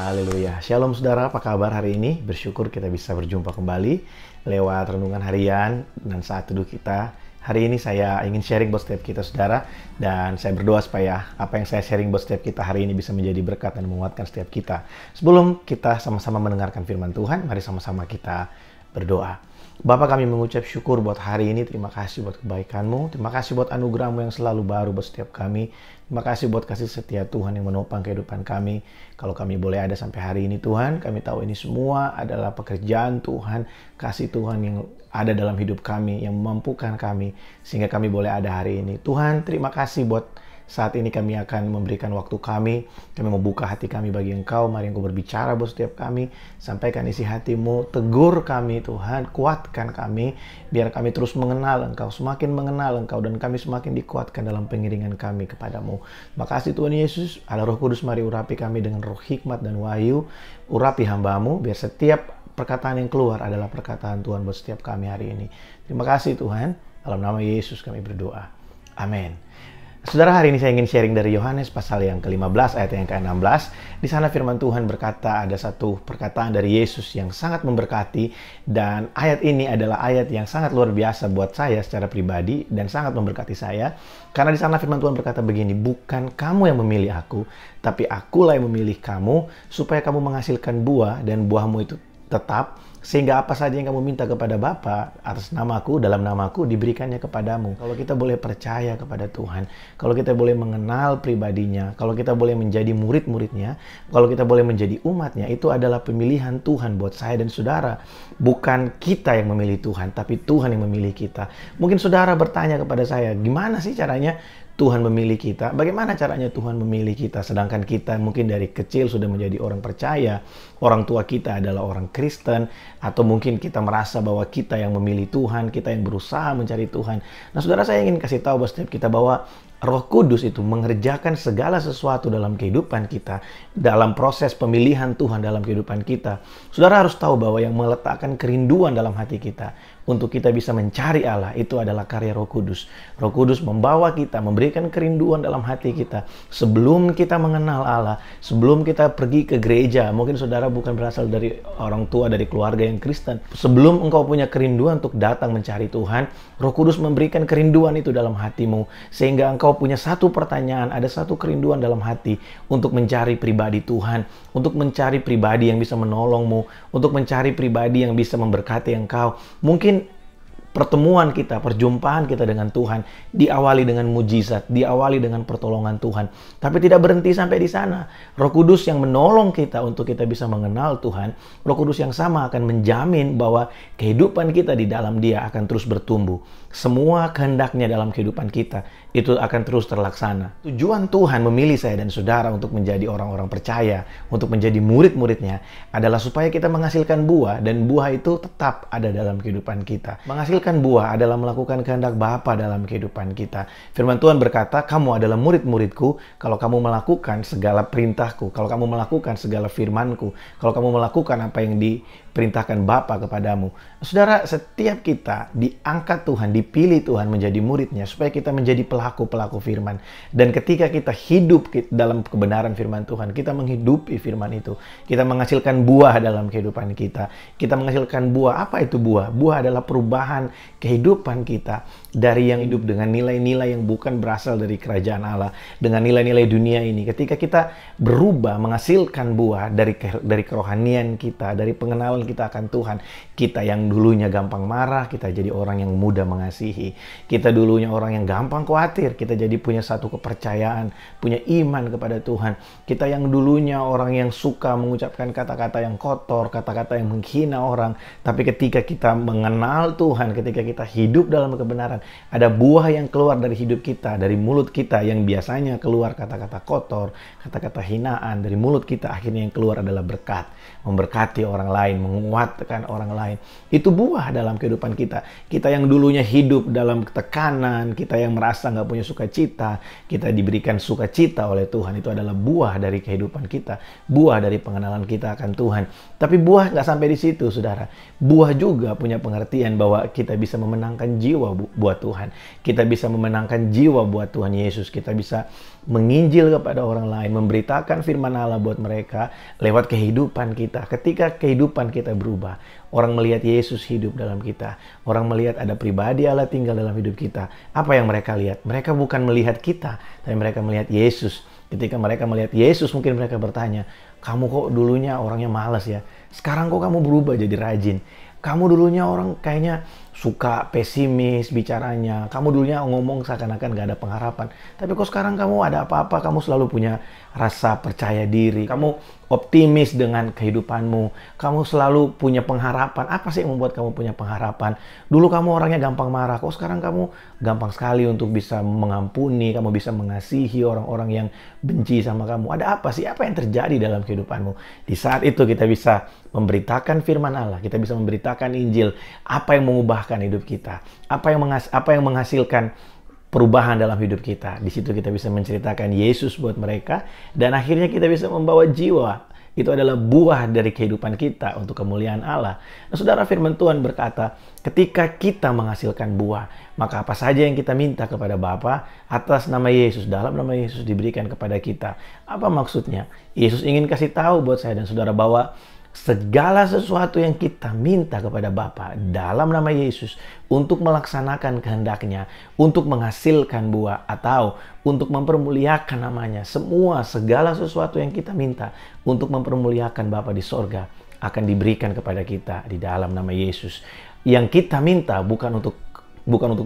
Haleluya. Shalom saudara, apa kabar hari ini? Bersyukur kita bisa berjumpa kembali lewat renungan harian dan saat teduh kita. Hari ini saya ingin sharing buat setiap kita saudara, dan saya berdoa supaya apa yang saya sharing buat setiap kita hari ini bisa menjadi berkat dan menguatkan setiap kita. Sebelum kita sama-sama mendengarkan firman Tuhan, mari sama-sama kita berdoa. Bapa, kami mengucap syukur buat hari ini. Terima kasih buat kebaikan-Mu. Terima kasih buat anugerah-Mu yang selalu baru buat setiap kami. Terima kasih buat kasih setia Tuhan yang menopang kehidupan kami. Kalau kami boleh ada sampai hari ini Tuhan, kami tahu ini semua adalah pekerjaan Tuhan, kasih Tuhan yang ada dalam hidup kami, yang memampukan kami, sehingga kami boleh ada hari ini. Tuhan, terima kasih buat saat ini kami akan memberikan waktu kami membuka hati kami bagi Engkau. Mari Engkau berbicara buat setiap kami, sampaikan isi hati-Mu, tegur kami Tuhan, kuatkan kami, biar kami terus mengenal Engkau, semakin mengenal Engkau, dan kami semakin dikuatkan dalam pengiringan kami kepadamu. Makasih Tuhan Yesus. Allah Roh Kudus, mari urapi kami dengan roh hikmat dan wahyu, urapi hamba-Mu, biar setiap perkataan yang keluar adalah perkataan Tuhan buat setiap kami hari ini. Terima kasih Tuhan, dalam nama Yesus kami berdoa. Amin. Saudara, hari ini saya ingin sharing dari Yohanes pasal yang ke-15 ayat yang ke-16. Di sana firman Tuhan berkata, ada satu perkataan dari Yesus yang sangat memberkati, dan ayat ini adalah ayat yang sangat luar biasa buat saya secara pribadi dan sangat memberkati saya. Karena di sana firman Tuhan berkata begini, bukan kamu yang memilih aku, tapi akulah yang memilih kamu supaya kamu menghasilkan buah dan buahmu itu tetap, sehingga apa saja yang kamu minta kepada Bapa atas namaku, dalam namaku, diberikannya kepadamu. Kalau kita boleh percaya kepada Tuhan, kalau kita boleh mengenal pribadinya, kalau kita boleh menjadi murid-muridnya, kalau kita boleh menjadi umatnya, itu adalah pemilihan Tuhan buat saya dan saudara. Bukan kita yang memilih Tuhan, tapi Tuhan yang memilih kita. Mungkin saudara bertanya kepada saya, gimana sih caranya Tuhan memilih kita? Bagaimana caranya Tuhan memilih kita? Sedangkan kita mungkin dari kecil sudah menjadi orang percaya, orang tua kita adalah orang Kristen, atau mungkin kita merasa bahwa kita yang memilih Tuhan, kita yang berusaha mencari Tuhan. Nah saudara, saya ingin kasih tahu buat setiap kita bahwa Roh Kudus itu mengerjakan segala sesuatu dalam kehidupan kita, dalam proses pemilihan Tuhan dalam kehidupan kita. Saudara harus tahu bahwa yang meletakkan kerinduan dalam hati kita untuk kita bisa mencari Allah, itu adalah karya Roh Kudus. Roh Kudus membawa kita, memberikan kerinduan dalam hati kita. Sebelum kita mengenal Allah, sebelum kita pergi ke gereja, mungkin saudara bukan berasal dari orang tua, dari keluarga yang Kristen. Sebelum engkau punya kerinduan untuk datang mencari Tuhan, Roh Kudus memberikan kerinduan itu dalam hatimu, sehingga engkau punya satu pertanyaan, ada satu kerinduan dalam hati untuk mencari pribadi Tuhan, untuk mencari pribadi yang bisa menolongmu, untuk mencari pribadi yang bisa memberkati engkau. Mungkin pertemuan kita, perjumpaan kita dengan Tuhan diawali dengan mujizat, diawali dengan pertolongan Tuhan. Tapi tidak berhenti sampai di sana. Roh Kudus yang menolong kita untuk kita bisa mengenal Tuhan, Roh Kudus yang sama akan menjamin bahwa kehidupan kita di dalam Dia akan terus bertumbuh. Semua kehendaknya dalam kehidupan kita itu akan terus terlaksana. Tujuan Tuhan memilih saya dan saudara untuk menjadi orang-orang percaya, untuk menjadi murid-muridnya, adalah supaya kita menghasilkan buah, dan buah itu tetap ada dalam kehidupan kita. Menghasilkan buah adalah melakukan kehendak Bapa dalam kehidupan kita. Firman Tuhan berkata, kamu adalah murid-muridku kalau kamu melakukan segala perintahku, kalau kamu melakukan segala firmanku, kalau kamu melakukan apa yang diperintahkan Bapa kepadamu. Saudara, setiap kita diangkat Tuhan, dipilih Tuhan menjadi muridnya, supaya kita menjadi pelaku-pelaku firman. Dan ketika kita hidup dalam kebenaran firman Tuhan, kita menghidupi firman itu, kita menghasilkan buah dalam kehidupan kita. Kita menghasilkan buah. Apa itu buah? Buah adalah perubahan kehidupan kita dari yang hidup dengan nilai-nilai yang bukan berasal dari kerajaan Allah, dengan nilai-nilai dunia ini. Ketika kita berubah, menghasilkan buah dari kerohanian kita, dari pengenalan kita akan Tuhan. Kita yang dulunya gampang marah, kita jadi orang yang mudah mengasihi. Kita dulunya orang yang gampang khawatir, kita jadi punya satu kepercayaan, punya iman kepada Tuhan. Kita yang dulunya orang yang suka mengucapkan kata-kata yang kotor, kata-kata yang menghina orang, tapi ketika kita mengenal Tuhan, ketika kita hidup dalam kebenaran, ada buah yang keluar dari hidup kita, dari mulut kita yang biasanya keluar kata-kata kotor, kata-kata hinaan. Dari mulut kita akhirnya yang keluar adalah berkat, memberkati orang lain, menguatkan orang lain. Itu buah dalam kehidupan kita. Kita yang dulunya hidup dalam tekanan, kita yang merasa nggak punya sukacita, kita diberikan sukacita oleh Tuhan. Itu adalah buah dari kehidupan kita, buah dari pengenalan kita akan Tuhan. Tapi buah nggak sampai di situ, saudara. Buah juga punya pengertian bahwa kita bisa memenangkan jiwa buat Tuhan. Kita bisa memenangkan jiwa buat Tuhan Yesus. Kita bisa menginjil kepada orang lain, memberitakan firman Allah buat mereka lewat kehidupan kita. Ketika kehidupan kita berubah, orang melihat Yesus hidup dalam kita. Orang melihat ada pribadi Allah tinggal dalam hidup kita. Apa yang mereka lihat? Mereka bukan melihat kita, tapi mereka melihat Yesus. Ketika mereka melihat Yesus, mungkin mereka bertanya, kamu kok dulunya orangnya malas ya? Sekarang kok kamu berubah jadi rajin? Kamu dulunya orang kayaknya suka pesimis bicaranya. Kamu dulunya ngomong seakan-akan gak ada pengharapan. Tapi kok sekarang kamu ada apa-apa, kamu selalu punya rasa percaya diri. Kamu optimis dengan kehidupanmu. Kamu selalu punya pengharapan. Apa sih yang membuat kamu punya pengharapan? Dulu kamu orangnya gampang marah. Kok sekarang kamu gampang sekali untuk bisa mengampuni. Kamu bisa mengasihi orang-orang yang benci sama kamu. Ada apa sih? Apa yang terjadi dalam kehidupanmu? Di saat itu kita bisa memberitakan firman Allah. Kita bisa memberitakan Injil. Apa yang mengubahkan hidup kita? Apa yang menghasilkan perubahan dalam hidup kita. Di situ kita bisa menceritakan Yesus buat mereka, dan akhirnya kita bisa membawa jiwa. Itu adalah buah dari kehidupan kita untuk kemuliaan Allah. Nah, saudara, firman Tuhan berkata, ketika kita menghasilkan buah, maka apa saja yang kita minta kepada Bapa atas nama Yesus, dalam nama Yesus diberikan kepada kita. Apa maksudnya? Yesus ingin kasih tahu buat saya dan saudara bahwa segala sesuatu yang kita minta kepada Bapa dalam nama Yesus untuk melaksanakan kehendaknya, untuk menghasilkan buah atau untuk mempermuliakan namanya, segala sesuatu yang kita minta untuk mempermuliakan Bapa di sorga akan diberikan kepada kita di dalam nama Yesus. Yang kita minta bukan untuk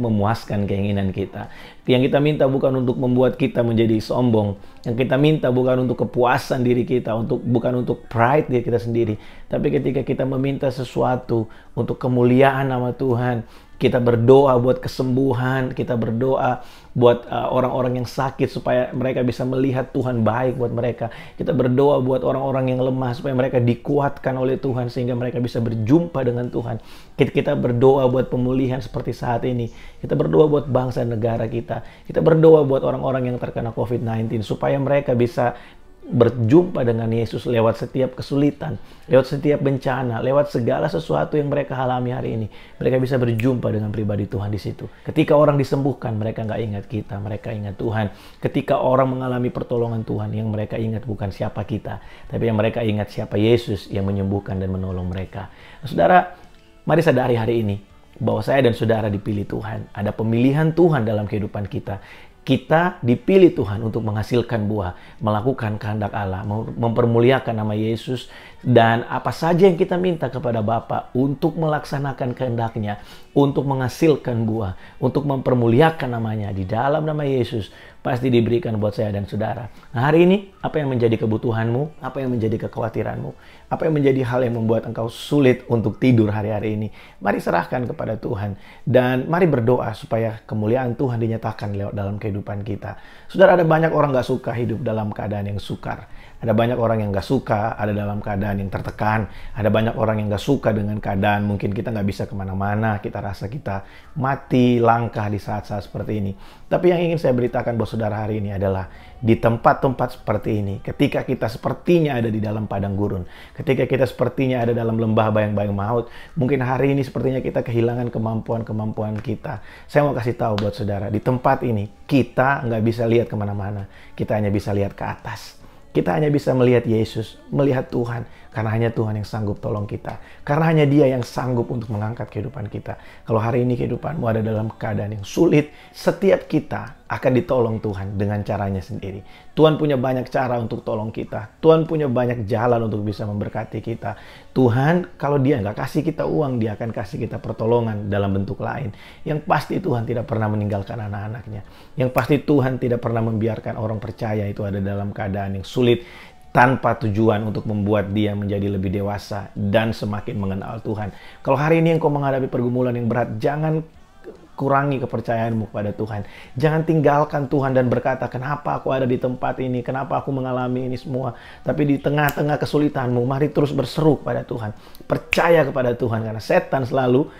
memuaskan keinginan kita. Yang kita minta bukan untuk membuat kita menjadi sombong. Yang kita minta bukan untuk kepuasan diri kita, bukan untuk pride diri kita sendiri. Tapi ketika kita meminta sesuatu untuk kemuliaan nama Tuhan, kita berdoa buat kesembuhan, kita berdoa buat orang-orang yang sakit supaya mereka bisa melihat Tuhan baik buat mereka. Kita berdoa buat orang-orang yang lemah supaya mereka dikuatkan oleh Tuhan sehingga mereka bisa berjumpa dengan Tuhan. Kita berdoa buat pemulihan seperti saat ini. Kita berdoa buat bangsa dan negara kita. Kita berdoa buat orang-orang yang terkena COVID-19 supaya mereka bisa berjumpa dengan Yesus lewat setiap kesulitan, lewat setiap bencana, lewat segala sesuatu yang mereka alami hari ini. Mereka bisa berjumpa dengan pribadi Tuhan di situ. Ketika orang disembuhkan, mereka nggak ingat kita, mereka ingat Tuhan. Ketika orang mengalami pertolongan Tuhan, yang mereka ingat bukan siapa kita, tapi yang mereka ingat siapa Yesus yang menyembuhkan dan menolong mereka. Nah, saudara, mari sadari hari ini bahwa saya dan saudara dipilih Tuhan. Ada pemilihan Tuhan dalam kehidupan kita. Kita dipilih Tuhan untuk menghasilkan buah, melakukan kehendak Allah, mempermuliakan nama Yesus, dan apa saja yang kita minta kepada Bapa untuk melaksanakan kehendaknya, untuk menghasilkan buah, untuk mempermuliakan namanya di dalam nama Yesus, pasti diberikan buat saya dan saudara. Nah, hari ini, apa yang menjadi kebutuhanmu? Apa yang menjadi kekhawatiranmu? Apa yang menjadi hal yang membuat engkau sulit untuk tidur hari-hari ini? Mari serahkan kepada Tuhan. Dan mari berdoa supaya kemuliaan Tuhan dinyatakan lewat dalam kehidupan kita. Saudara, ada banyak orang gak suka hidup dalam keadaan yang sukar. Ada banyak orang yang gak suka ada dalam keadaan yang tertekan. Ada banyak orang yang gak suka dengan keadaan mungkin kita gak bisa kemana-mana. Kita rasa kita mati, langkah di saat-saat seperti ini. Tapi yang ingin saya beritakan buat saudara hari ini adalah di tempat-tempat seperti ini, ketika kita sepertinya ada di dalam padang gurun, ketika kita sepertinya ada dalam lembah bayang-bayang maut, mungkin hari ini sepertinya kita kehilangan kemampuan-kemampuan kita. Saya mau kasih tahu buat saudara, di tempat ini kita nggak bisa lihat kemana-mana, kita hanya bisa lihat ke atas. Kita hanya bisa melihat Yesus, melihat Tuhan, karena hanya Tuhan yang sanggup tolong kita. Karena hanya Dia yang sanggup untuk mengangkat kehidupan kita. Kalau hari ini kehidupanmu ada dalam keadaan yang sulit, setiap kita akan ditolong Tuhan dengan caranya sendiri. Tuhan punya banyak cara untuk tolong kita. Tuhan punya banyak jalan untuk bisa memberkati kita. Tuhan, kalau Dia nggak kasih kita uang, Dia akan kasih kita pertolongan dalam bentuk lain. Yang pasti Tuhan tidak pernah meninggalkan anak-anaknya. Yang pasti Tuhan tidak pernah membiarkan orang percaya itu ada dalam keadaan yang sulit, tanpa tujuan untuk membuat dia menjadi lebih dewasa dan semakin mengenal Tuhan. Kalau hari ini engkau menghadapi pergumulan yang berat, jangan kurangi kepercayaanmu kepada Tuhan. Jangan tinggalkan Tuhan dan berkata, kenapa aku ada di tempat ini, kenapa aku mengalami ini semua. Tapi di tengah-tengah kesulitanmu, mari terus berseru kepada Tuhan. Percaya kepada Tuhan, karena setan selalu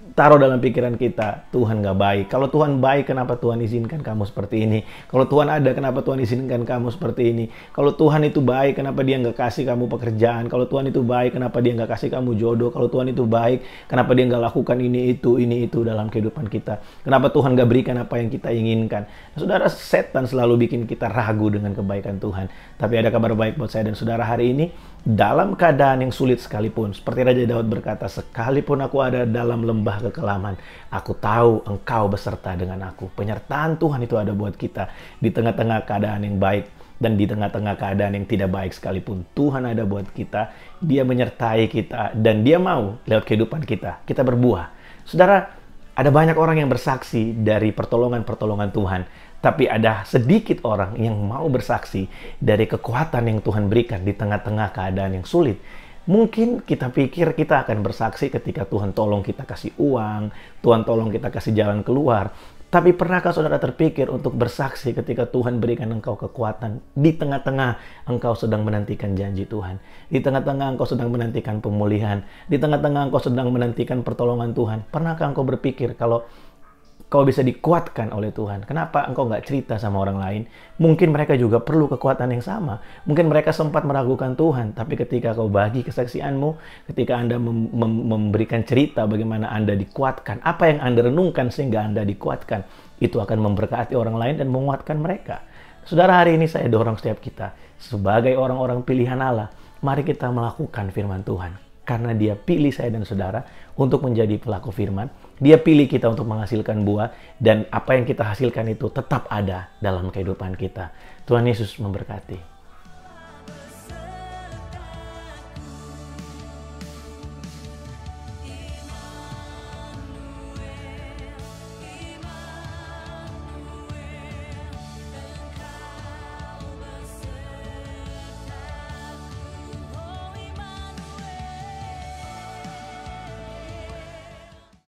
taruh dalam pikiran kita, Tuhan gak baik. Kalau Tuhan baik, kenapa Tuhan izinkan kamu seperti ini? Kalau Tuhan ada, kenapa Tuhan izinkan kamu seperti ini? Kalau Tuhan itu baik, kenapa dia gak kasih kamu pekerjaan? Kalau Tuhan itu baik, kenapa dia gak kasih kamu jodoh? Kalau Tuhan itu baik, kenapa dia gak lakukan ini itu dalam kehidupan kita? Kenapa Tuhan gak berikan apa yang kita inginkan? Nah, saudara, setan selalu bikin kita ragu dengan kebaikan Tuhan. Tapi ada kabar baik buat saya dan saudara hari ini. Dalam keadaan yang sulit sekalipun, seperti Raja Daud berkata, sekalipun aku ada dalam lembah kekelaman, aku tahu engkau beserta dengan aku. Penyertaan Tuhan itu ada buat kita di tengah-tengah keadaan yang baik dan di tengah-tengah keadaan yang tidak baik sekalipun. Tuhan ada buat kita, dia menyertai kita, dan dia mau lewat kehidupan kita berbuah. Saudara, ada banyak orang yang bersaksi dari pertolongan-pertolongan Tuhan. Tapi ada sedikit orang yang mau bersaksi dari kekuatan yang Tuhan berikan di tengah-tengah keadaan yang sulit. Mungkin kita pikir kita akan bersaksi ketika Tuhan tolong kita kasih uang, Tuhan tolong kita kasih jalan keluar. Tapi pernahkah saudara terpikir untuk bersaksi ketika Tuhan berikan engkau kekuatan? Di tengah-tengah engkau sedang menantikan janji Tuhan. Di tengah-tengah engkau sedang menantikan pemulihan. Di tengah-tengah engkau sedang menantikan pertolongan Tuhan. Pernahkah engkau berpikir kalau kau bisa dikuatkan oleh Tuhan? Kenapa engkau nggak cerita sama orang lain? Mungkin mereka juga perlu kekuatan yang sama. Mungkin mereka sempat meragukan Tuhan. Tapi ketika kau bagi kesaksianmu, ketika Anda memberikan cerita bagaimana Anda dikuatkan, apa yang Anda renungkan sehingga Anda dikuatkan, itu akan memberkati orang lain dan menguatkan mereka. Saudara, hari ini saya dorong setiap kita, sebagai orang-orang pilihan Allah, mari kita melakukan firman Tuhan. Karena dia pilih saya dan saudara untuk menjadi pelaku firman. Dia pilih kita untuk menghasilkan buah. Dan apa yang kita hasilkan itu tetap ada dalam kehidupan kita. Tuhan Yesus memberkati.